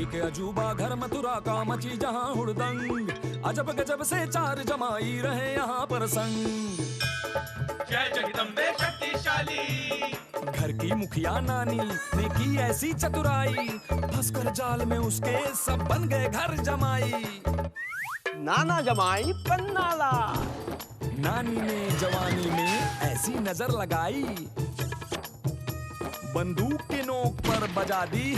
एक अजूबा घर मथुरा का मची जहाँ हुड़दंग, अजब गजब से चार जमाई रहे यहाँ पर संग। जय जगदम्बे शक्तिशाली। घर की मुखिया नानी ने की ऐसी चतुराई, फंसकर जाल में उसके सब बन गए घर जमाई। नाना जमाई पन्नाला। नानी ने जवानी में ऐसी नजर लगाई, बंदूक के नोक पर बजा दी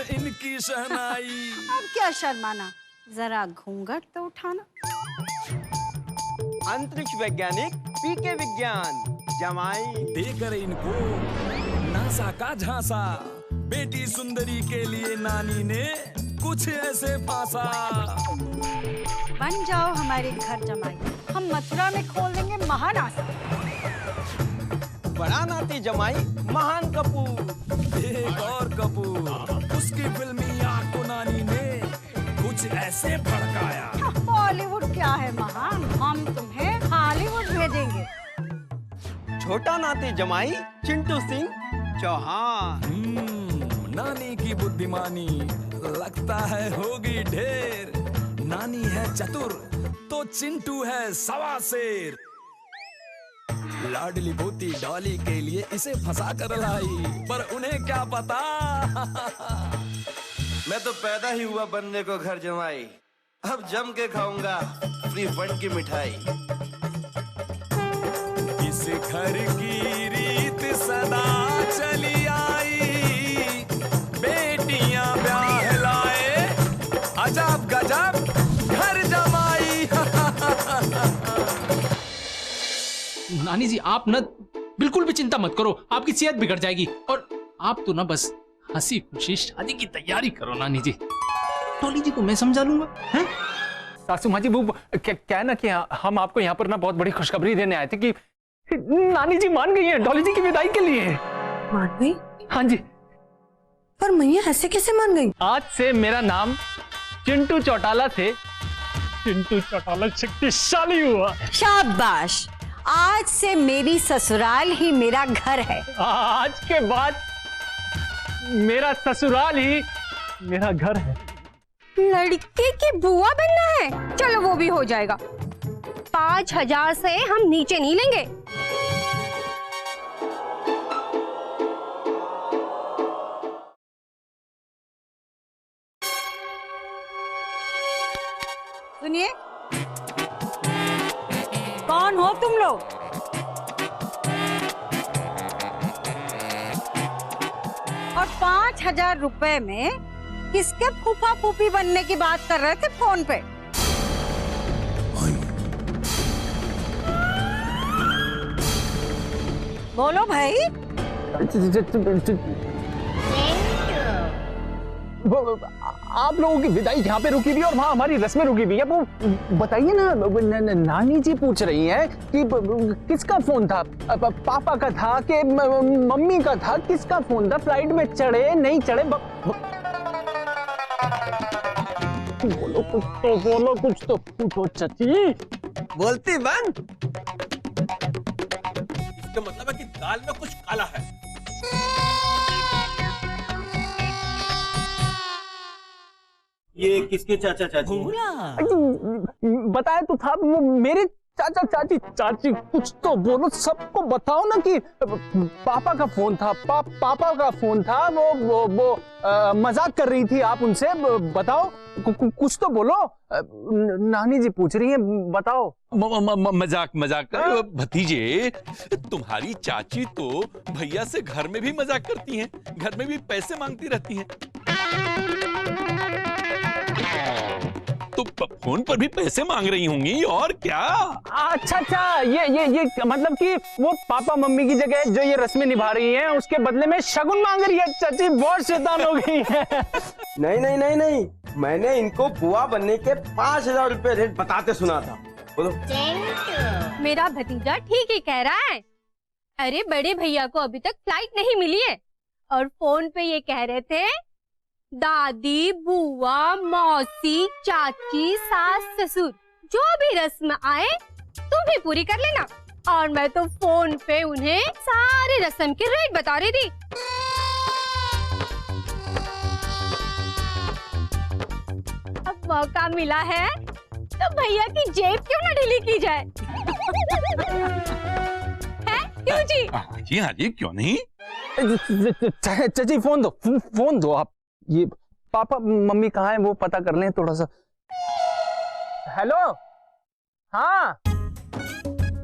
इनकी शहनाई। अब क्या शर्माना, जरा घूंघट तो उठाना। अंतरिक्ष वैज्ञानिक पीके विज्ञान जमाई देकर इनको नासा का झांसा, बेटी सुंदरी के लिए नानी ने कुछ ऐसे फांसा। बन जाओ हमारे घर जमाई, हम मथुरा में खोल देंगे महान आसा। बड़ा नाती जमाई महान कपूर। एक और कपूर, उसकी फिल्मी आंख को नानी ने कुछ ऐसे भड़काया। बॉलीवुड क्या है महान, हम तुम्हें हॉलीवुड भेजेंगे। छोटा नाती जमाई चिंटू सिंह चौहान। नानी की बुद्धिमानी लगता है होगी ढेर, नानी है चतुर तो चिंटू है सवा शेर। लाडली पोती डॉली के लिए इसे फंसा कर लाई, पर उन्हें क्या पता मैं तो पैदा ही हुआ बनने को घर जमाई, अब जम के खाऊंगा फ्री फंड की मिठाई। इस घर की रीत सदा चली आई, बेटियां ब्याह लाए अजब गजब घर जमाई। नानी जी आप न बिल्कुल भी चिंता मत करो, आपकी सेहत बिगड़ जाएगी। और आप तो ना बस हंसी खुशी शादी की तैयारी करो नानी जी। डॉली जी को मैं समझा लूंगा। हैं? सासू माँ जी वो क्या ना कि हम आपको यहाँ पर ना बहुत बड़ी खुशखबरी देने आए थे कि नानी जी मान गई हैं डॉली जी की विदाई के लिए। मान गई? हाँ जी। पर मैया ऐसे कैसे मान गई? आज से मेरा नाम चिंटू चौटाला से चिंटू चौटाला शक्तिशाली हुआ। शाबाश, आज से मेरी ससुराल ही मेरा घर है। आज के बाद मेरा ससुराल ही मेरा घर है। लड़के की बुआ बनना है? चलो वो भी हो जाएगा। 5,000 से हम नीचे नहीं लेंगे। सुनिए, कौन हो तुम लोग? और 5,000 रुपए में किसके फूफा फूफी बनने की बात कर रहे थे फोन पे? बोलो भाई। आप लोगों की विदाई यहाँ पे रुकी हुई है और वहाँ हमारी रस्में रुकी हुई है। वो बताइए ना, नानी जी पूछ रही हैं कि किसका फोन था, पापा का था कि मम्मी का था, किसका फोन था, फ्लाइट में चढ़े नहीं चढ़े? बोलो कुछ तो पूछो चाची। बोलती बंद। इसका मतलब है कि दाल में कुछ काला है। ये किसके चाचा चाची? बताया तो था वो मेरे चाचा चाची। कुछ तो बोलो, सबको बताओ ना कि पापा का फोन था, पापा का फोन था। वो मजाक कर रही थी आप उनसे। बताओ कुछ तो बोलो। नानी जी पूछ रही है, बताओ। मजाक भतीजे, तुम्हारी चाची तो भैया से घर में भी मजाक करती हैं, घर में भी पैसे मांगती रहती हैं। तो फोन पर भी पैसे मांग रही होंगी और क्या? अच्छा, ये मतलब कि वो पापा मम्मी की जगह जो ये रस्में निभा रही हैं उसके बदले में शगुन मांग रही है। चाची बहुत शैतान हो गई है। नहीं, मैंने इनको बुआ बनने के 5,000 रुपए रेट बताते सुना था। बोलो। मेरा भतीजा ठीक ही कह रहा है। अरे बड़े भैया को अभी तक फ्लाइट नहीं मिली है और फोन पे ये कह रहे थे दादी, बुआ, मौसी, चाची, सास, ससुर जो भी रस्म आए तुम भी पूरी कर लेना। और मैं तो फोन पे उन्हें सारे रस्म के रेट बता रही थी। मौका मिला है तो भैया की जेब क्यों ना ढीली की जाए? है क्यों जी? हाँ जी क्यों नहीं। चाची फोन दो आप। ये पापा मम्मी कहाँ है वो पता कर लें थोड़ा सा। हेलो, हाँ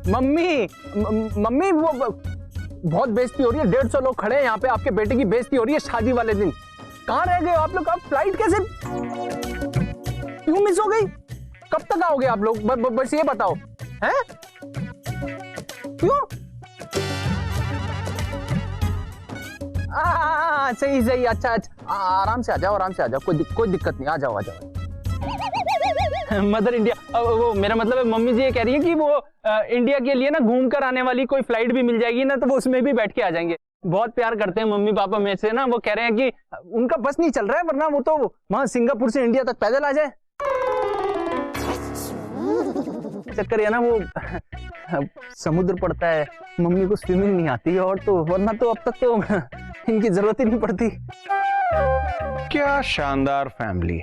मम्मी वो बहुत बेइज्जती हो रही है। 150 लोग खड़े हैं यहाँ पे, आपके बेटे की बेइज्जती हो रही है शादी वाले दिन। कहाँ रह गए आप लोग? आप फ्लाइट कैसे क्यों मिस हो गई? कब तक आओगे आप लोग? बस ये बताओ। हैं? क्यों? सही अच्छा आराम से आ जाओ कोई दिक्कत नहीं। आ जाओ मदर इंडिया। वो मेरा मतलब है मम्मी जी ये कह रही है कि वो इंडिया के लिए ना घूम कर आने वाली कोई फ्लाइट भी मिल जाएगी ना तो वो उसमें भी बैठ के आ जाएंगे। बहुत प्यार करते हैं मम्मी पापा में से ना। वो कह रहे हैं कि उनका बस नहीं चल रहा है, वरना वो तो वहां सिंगापुर से इंडिया तक पैदल आ जाए। चक्कर है ना वो समुद्र पड़ता है, मम्मी को स्विमिंग नहीं आती और तो वरना तो अब तक तो इनकी जरूरत ही नहीं पड़ती। क्या शानदार फैमिली,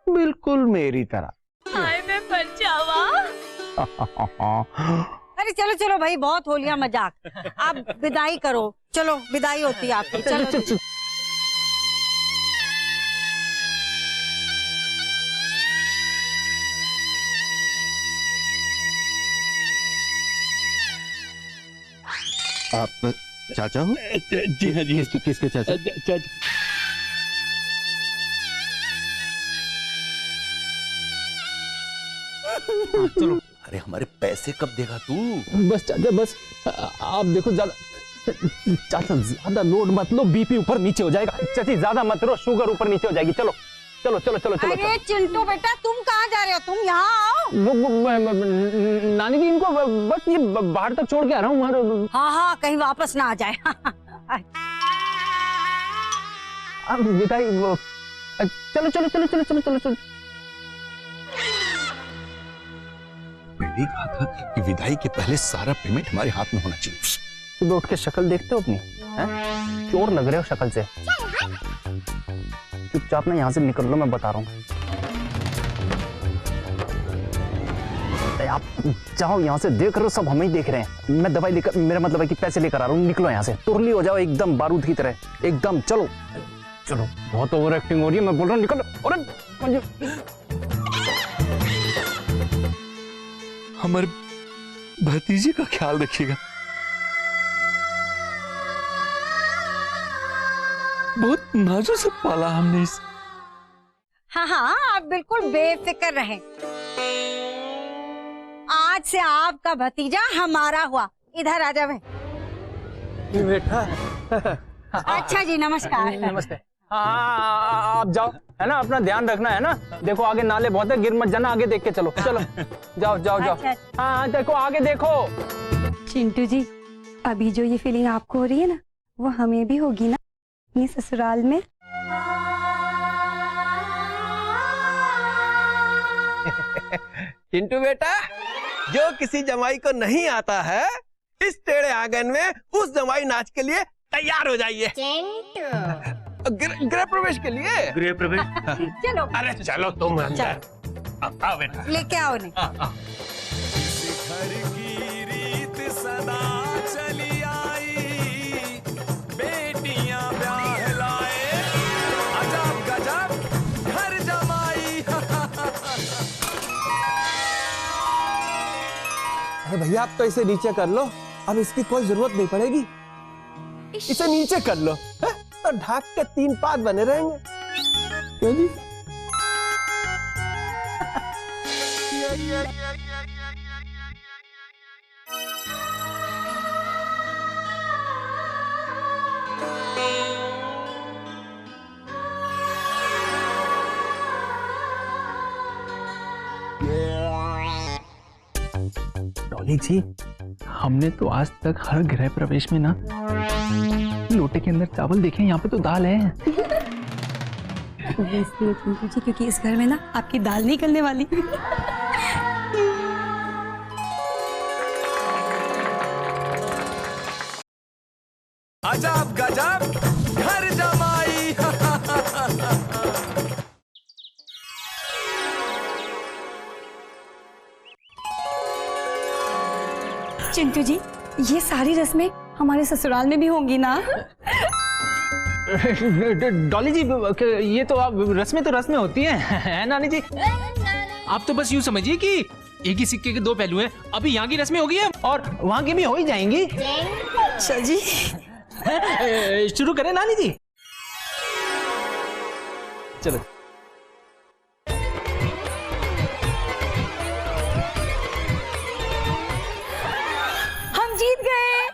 बिल्कुल मेरी तरह। हाय मैं परछावा। अरे चलो भाई, बहुत हो लिया मजाक। आप विदाई करो, चलो विदाई होती है आपकी। चलो आप चाचा हो? जी हाँ जी। किसके चाचा? चलो। अरे हमारे पैसे कब देगा तू? बस चाचा बस, आप देखो ज्यादा लोड मत लो, बीपी ऊपर नीचे हो जाएगा। चाची ज्यादा मत लो, शुगर ऊपर नीचे हो जाएगी। चलो। अरे चिंटू बेटा, तुम कहाँ जा रहे हो? तुम यहाँ आओ। नानी जी इनको बस ये बाहर तक छोड़ के आ रहा हूँ। हाँ कहीं वापस ना आ जाए। विदाई चलो। मैंने कहा था कि विदाई के पहले सारा पेमेंट हमारे हाथ में होना चाहिए। सुबह उठ के शक्ल देखते हो अपनी, हैं? चोर लग रहे हो शक्ल से। चुपचाप ना यहाँ से निकल लो, मैं बता रहा हूँ। आप जाओ यहाँ से, देख रहे हो सब हमें ही देख रहे हैं। मैं दवाई लेकर, मेरा मतलब है कि पैसे लेकर आ रहा हूँ। निकलो यहाँ से, तुरली हो जाओ एकदम बारूद की तरह एकदम। चलो बहुत ओवर एक्टिंग हो रही है, मैं बोल रहा हूँ निकलो। अरे हमारे भतीजे का ख्याल रखिएगा। बहुत नाजुक से पाला हमने इस। हाँ आप बिल्कुल बेफिक्र रहें। आज से आपका भतीजा हमारा हुआ। इधर आ जावे। बेटा। अच्छा जी, नमस्कार। नमस्ते। हाँ आप जाओ, है ना, अपना ध्यान रखना है ना। देखो आगे नाले बहुत है, गिर मत जाना। आगे देख के चलो। जाओ। अच्छा। हाँ देखो आगे देखो। चिंटू जी, अभी जो ये फीलिंग आपको हो रही है ना, वो हमें भी होगी ना अपने ससुराल में। चिंटू बेटा, जो किसी जमाई को नहीं आता है, इस टेढ़े आंगन में उस जमाई नाच के लिए तैयार हो जाइए। गृह प्रवेश के लिए। गृह प्रवेश? चलो। अरे चलो तुम अंदर आओ बेटा। लेके आओ ने। घर की रीत सदा चली आई, बेटियां ब्याह लाए, अजब गजब घर जमाई। अरे भैया आप तो इसे नीचे कर लो, अब इसकी कोई जरूरत नहीं पड़ेगी। इसे नीचे कर लो, है? तो ढाक के 3 पात बने रहेंगे। क्यों जी? डॉली जी, हमने तो आज तक हर गृह प्रवेश में ना लोटे के अंदर चावल देखे, यहाँ पे तो दाल है। इसलिए चिंटू जी, क्योंकि इस घर में ना आपकी दाल नहीं गलने वाली। अजब गजब घर जमाई। चिंटू जी, ये सारी रस्में हमारे ससुराल में भी होंगी ना? डॉली जी, ये तो आप रस्में तो रस्में होती हैं, है नानी जी? आप तो बस यूं समझिए कि एक ही सिक्के के दो पहलू हैं। अभी यहाँ की रस्में होगी और वहाँ की भी हो ही जाएंगी। अच्छा जी, शुरू करें नानी जी? चलो। हम जीत गए।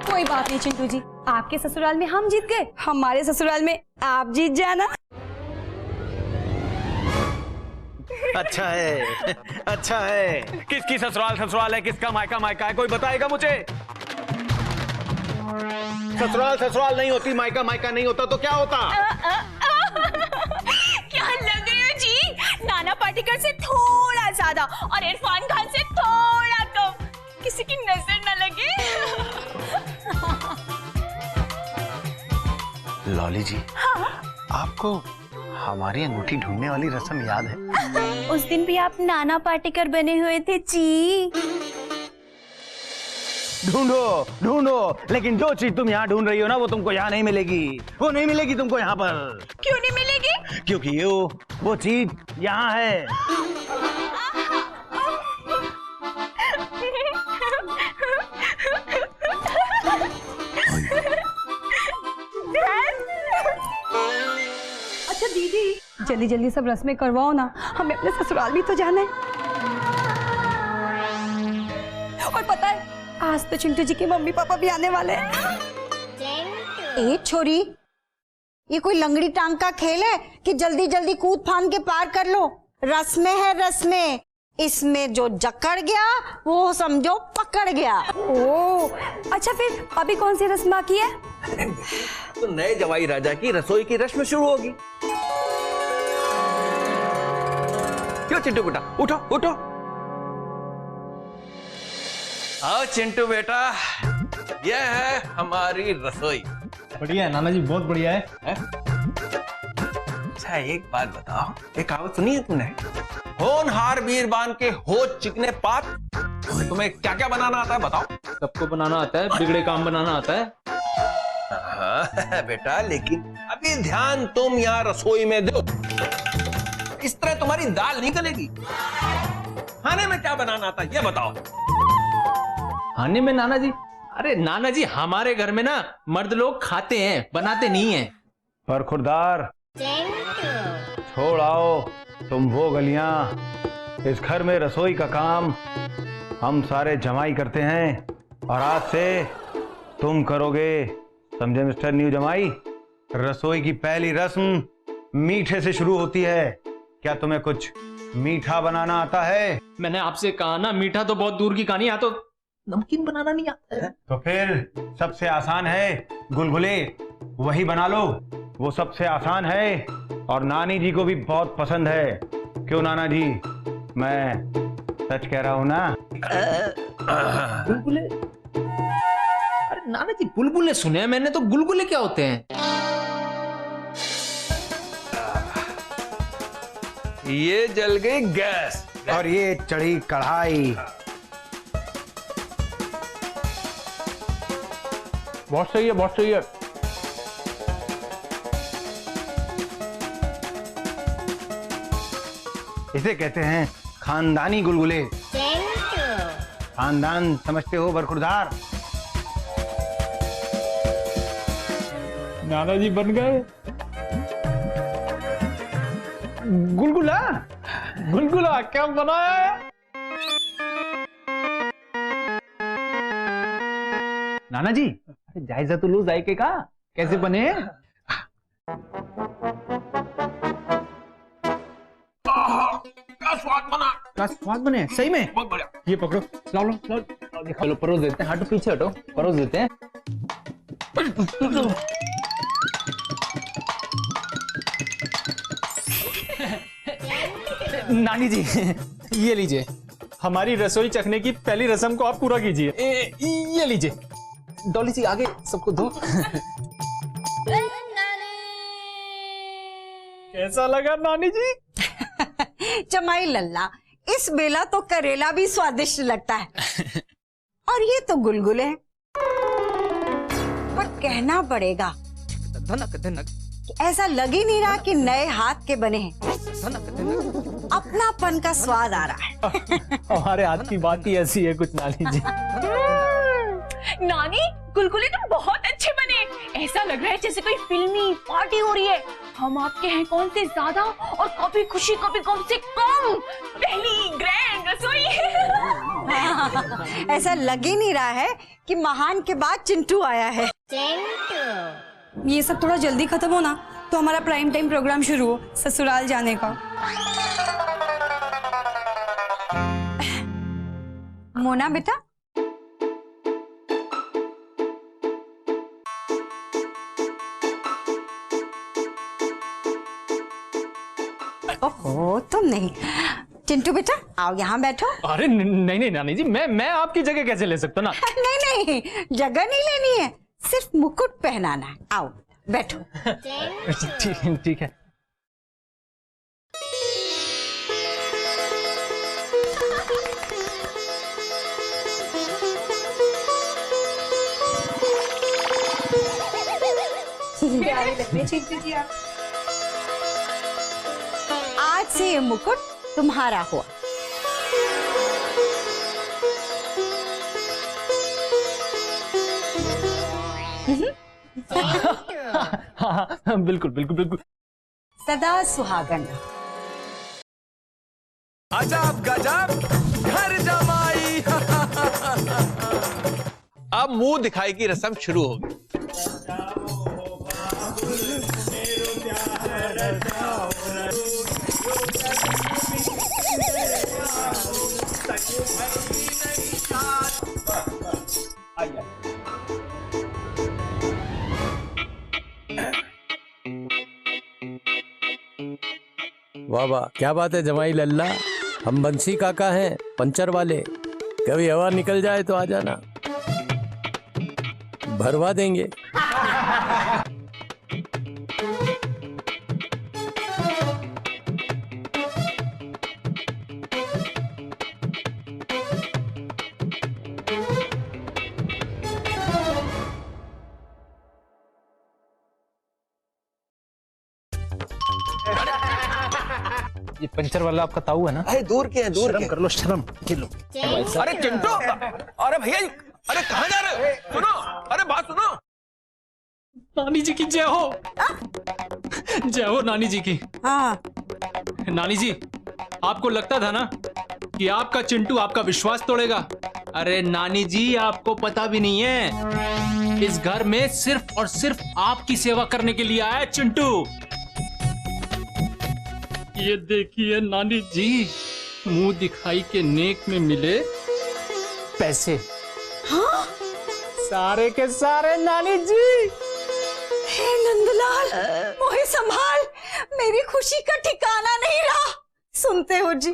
कोई बात नहीं चिंटू जी, आपके ससुराल में हम जीत गए, हमारे ससुराल में आप जीत जाना। अच्छा है, अच्छा है। किसकी ससुराल ससुराल है, किसका मायका मायका है, कोई बताएगा मुझे? ससुराल ससुराल नहीं होती, मायका मायका नहीं होता तो क्या होता? क्या लग रहे हो जी? नाना पाटेकर से थोड़ा ज्यादा और इरफान खान से थोड़ा कम। किसी की नजर न लगे। लॉली जी, हाँ? आपको हमारी अंगूठी ढूंढने वाली रस्म याद है? उस दिन भी आप नाना पाटेकर बने हुए थे जी। ढूंढो ढूंढो, लेकिन जो चीज तुम यहाँ ढूंढ रही हो ना, वो तुमको यहाँ नहीं मिलेगी। वो नहीं मिलेगी तुमको यहाँ पर। क्यों नहीं मिलेगी? क्योंकि वो चीज यहाँ है। अच्छा दीदी, जल्दी जल्दी सब रस्में करवाओ ना, हमें अपने ससुराल भी तो जाना है। और पता है, आज तो चिंटू जी के मम्मी पापा भी आने वाले हैं। ए छोरी, ये कोई लंगड़ी टांग का खेल है कि जल्दी जल्दी कूद फांद के पार कर लो? रस्में है रस्में, इसमें जो जकड़ गया वो समझो पकड़ गया। ओ, अच्छा फिर अभी कौन सी रस्म बाकी है? तो नए जवाई राजा की रसोई की रस्म शुरू होगी। क्यों चिंटू बेटा, उठो उठो। आओ चिंटू बेटा, यह है हमारी रसोई। बढ़िया है नाना जी, बहुत बढ़िया है। अच्छा एक बात बताओ, एक कहावत सुनी है तूने? होनहार बीरबान के होश चिकने पात। तुम्हें क्या क्या बनाना आता है बताओ? सबको बनाना आता है, बिगड़े काम बनाना आता है। हाँ, बेटा, लेकिन अभी ध्यान तुम यहाँ रसोई में दो। इस तरह तुम्हारी दाल नहीं गलेगी। खाने में क्या बनाना आता है ये बताओ? खाने में नाना जी, अरे नाना जी, हमारे घर में ना मर्द लोग खाते हैं, बनाते नहीं हैं। पर खुरदार, छोड़ आओ तुम वो गलियां। इस घर में रसोई का काम हम सारे जमाई करते हैं, और आज से तुम करोगे, समझे मिस्टर न्यू जमाई? रसोई की पहली रस्म मीठे से शुरू होती है। क्या तुम्हें कुछ मीठा बनाना आता है? मैंने आपसे कहा ना, मीठा तो बहुत दूर की कहानी, यहाँ तो नमकीन बनाना नहीं आता है। तो फिर सबसे आसान है गुलगुले, वही बना लो। वो सबसे आसान है और नानी जी को भी बहुत पसंद है। क्यों नाना जी, मैं सच कह रहा हूं ना? गुलगुले? अरे नाना जी, बुलबुले सुने हैं मैंने, तो गुलगुले क्या होते हैं? ये जल गई गैस और ये चढ़ी कढ़ाई। बहुत सही है, बहुत सही है। इसे कहते हैं खानदानी गुलगुले। खानदान समझते हो बरखुरदार? नाना जी बन गए गुलगुला। गुलगुला क्या बनाया है नाना जी? अरे जायजा तो लो जायके का, कैसे बने? क्या स्वाद बना, क्या स्वाद बने, सही में बहुत बढ़िया। ये पकड़ो, लाओ लो लाओ, दिखा लो, परोस देते हैं। हटो पीछे हटो, परोस देते हैं। नानी जी ये लीजिए, हमारी रसोई चखने की पहली रस्म को आप पूरा कीजिए। ये लीजिए। डॉली जी आगे सबको दो। कैसा लगा नानी जी? जमाई लल्ला, इस बेला तो करेला भी स्वादिष्ट लगता है और ये तो गुलगुले हैं। पर कहना पड़ेगा धनक धनक कि ऐसा लग ही नहीं रहा कि नए हाथ के बने हैं। धनक धनक अपनापन का स्वाद आ रहा है। हमारे हाथ की बात ही ऐसी है कुछ नानी जी। नानी गुलगुले तो बहुत अच्छे बने। ऐसा लग रहा है जैसे कोई फिल्मी पार्टी हो रही है। हम आपके हैं कौन से ज्यादा और कभी खुशी कभी कम से कम पहली ग्रैंड रसोई। ऐसा लग ही नहीं रहा है कि महान के बाद चिंटू आया है। ये सब थोड़ा जल्दी खत्म हो ना तो हमारा प्राइम टाइम प्रोग्राम शुरू हो ससुराल जाने का। मोना बेटा, ओहो तुम नहीं। चिंटू बेटा आओ यहाँ बैठो। अरे नहीं नहीं नानी जी, मैं आपकी जगह कैसे ले सकता ना। नहीं नहीं, जगह नहीं लेनी है, सिर्फ मुकुट पहनाना है। आओ बैठो। ठीक है। आज से ये मुकुट तुम्हारा हुआ। हाँ, बिल्कुल बिल्कुल बिल्कुल। सदा सुहागन। अजब गजब घर जमाई। अब मुंह दिखाई की रस्म शुरू होगी। वाह वाह, क्या बात है जमाई लल्ला। हम बंसी काका हैं पंचर वाले, कभी हवा निकल जाए तो आ जाना, भरवा देंगे। ये पंचर वाला आपका ताऊ है ना? अरे दूर के हैं, दूर शर्म कर लो, शर्म के लो। अरे चिंटू, अरे भैया, अरे कहाँ जा रहे हो? सुनो, अरे बात सुनो। नानी जी की जय हो। जय हो नानी जी की। हाँ नानी जी, आपको लगता था ना कि आपका चिंटू आपका विश्वास तोड़ेगा। अरे नानी जी, आपको पता भी नहीं है, इस घर में सिर्फ और सिर्फ आपकी सेवा करने के लिए आया है चिंटू। ये देखिए नानी जी, मुंह दिखाई के नेक में मिले पैसे। हाँ? सारे के सारे नानी जी। हे नंदलाल, मोहे संभाल, मेरी खुशी का ठिकाना नहीं रहा। सुनते हो जी,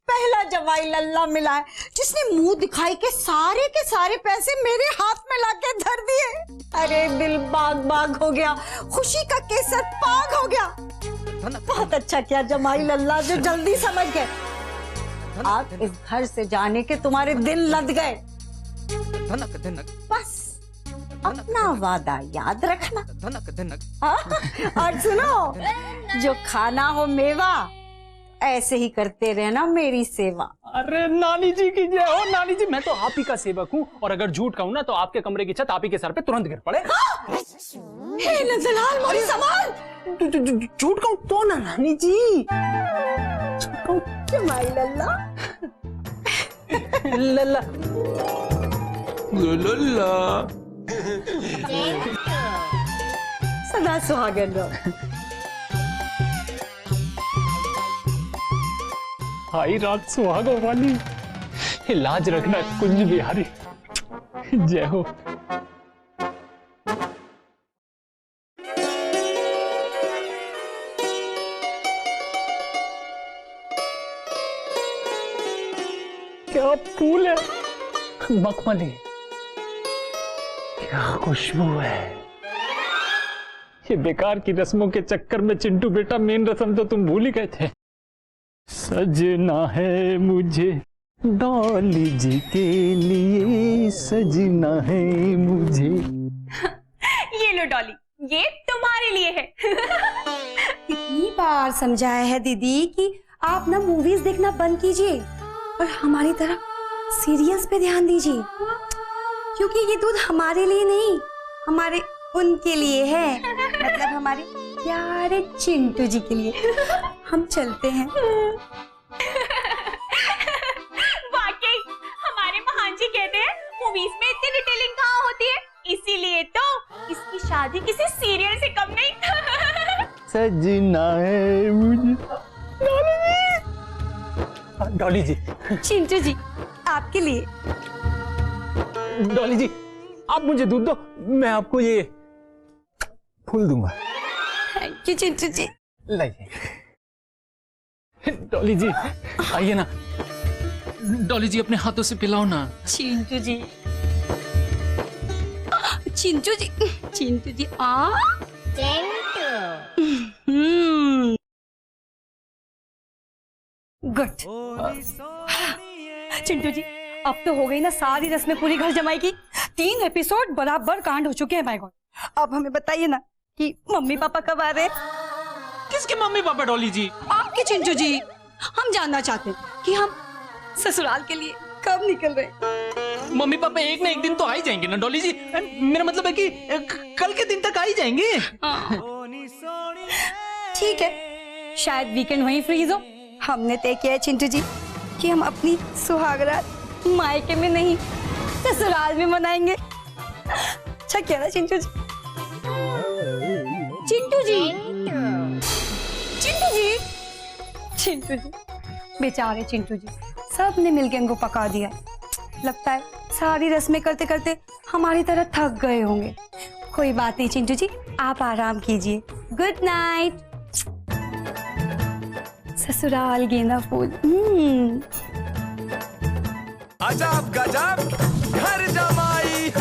पहला जवाई लल्ला मिला है जिसने मुंह दिखाई के सारे पैसे मेरे हाथ में लाके धर दिए। अरे दिल बाग बाग हो गया, खुशी का केसर पाग हो गया। बहुत अच्छा किया जमाई लल्ला जो जल्दी समझ गए। आप इस घर से जाने के तुम्हारे दिन लद गए। धनक धनक बस अपना वादा याद रखना। धनक धनक। हाँ? और सुनो, जो खाना हो मेवा, ऐसे ही करते रहना मेरी सेवा। अरे नानी जी की जय हो। नानी जी, मैं तो आप ही का सेवक हूँ, और अगर झूठ कहूँ ना तो आपके कमरे की छत आप ही के सर पे तुरंत गिर पड़े। हे नंदलाल, मोहे संभाल। झूठ कहूँ तो ना नानी जी। जमाई लल्ला। लल्ला लल्ला। सदा सुहागन रहो। आई रात सुहागों वाली, लाज रखना कुंज बिहारी। जय हो। क्या फूल है, मखमली, क्या खुशबू है। ये बेकार की रस्मों के चक्कर में चिंटू बेटा, मेन रस्म तो तुम भूल ही गए थे। सजना है मुझे डॉली जी के लिए, सजना है मुझे। ये लो डॉली, ये तुम्हारे लिए है। कितनी बार समझाया है दीदी कि आप ना मूवीज देखना बंद कीजिए और हमारी तरह सीरियल्स पे ध्यान दीजिए, क्योंकि ये दूध हमारे लिए नहीं, हमारे उनके लिए है, मतलब हमारे प्यारे चिंटू जी के लिए। हम चलते हैं। वाकई हमारे महान जी कहते हैं मूवीज में इतनी डिटेलिंग कहाँ होती है, इसीलिए तो इसकी शादी किसी सीरियल से कम नहीं। सजना है मुझे डॉली जी। चिंटू जी आपके लिए। डॉली जी आप मुझे दूध दो, मैं आपको ये फूल दूंगा। थैंक यू चिंटू जी। लाइए डॉली जी, आइए ना। डॉली जी अपने हाथों से पिलाओ ना। चिंटू जी, चिंटू जी, चिंटू जी आ गुड। चिंटू जी अब तो हो गई ना सारी रस्में पूरी घर जमाई की। 3 एपिसोड बराबर कांड हो चुके हैं। माय गॉड, अब हमें बताइए ना कि मम्मी पापा कब आ रहे हैं? किसके मम्मी पापा डॉली जी? आपके चिंटू जी। हम जानना चाहते हैं कि हम ससुराल के लिए कब निकल रहे? मम्मी पापा एक ना एक दिन तो आ ही जाएंगे ना डॉली जी। मेरा मतलब है कि कल के दिन तक आ ही जाएंगे। ठीक है, शायद वीकेंड वहीं फ्रीज हो। हमने तय किया है चिंटू जी कि हम अपनी सुहागरात मायके में नहीं ससुराल में मनाएंगे। अच्छा क्या ना चिंटू जी? चिंटू जी, चिंटू जी, चिंटू जी, बेचारे चिंटू जी, सबने मिलकर इनको पका दिया। लगता है सारी रस्में करते करते हमारी तरह थक गए होंगे। कोई बात नहीं चिंटू जी, आप आराम कीजिए। Good night. ससुराल गेंदा फूल। अजब गजब घर जमाई।